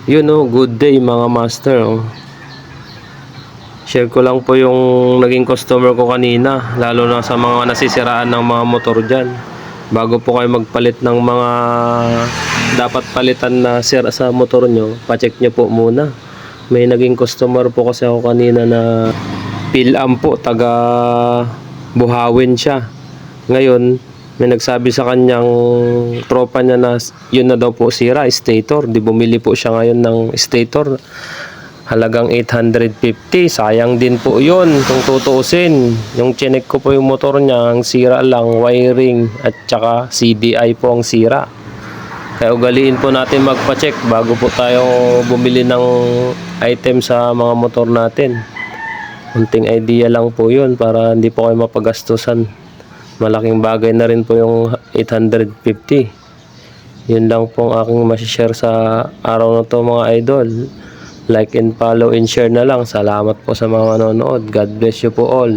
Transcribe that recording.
Yun oh, good day mga master oh. Share ko lang po yung naging customer ko kanina, lalo na sa mga nasisiraan ng mga motor dyan. Bago po kayo magpalit ng mga dapat palitan na sira sa motor nyo, pacheck nyo po muna. May naging customer po kasi ako kanina na Pilam po, taga Buhawin siya. Ngayon, may nagsabi sa kanyang tropa niya na yun na daw po sira, stator. Di bumili po siya ngayon ng stator. Halagang 850. Sayang din po yun kung tutuusin. Yung chinek ko po yung motor niya, ang sira lang, wiring at saka CDI po ang sira. Kaya ugaliin po natin magpa-check bago po tayo bumili ng item sa mga motor natin. Kunting idea lang po yun para hindi po kayo mapagastusan. Malaking bagay na rin po yung 850. Yun lang po ang aking masishare sa araw na to mga idol. Like and follow and share na lang. Salamat po sa mga manonood. God bless you po all.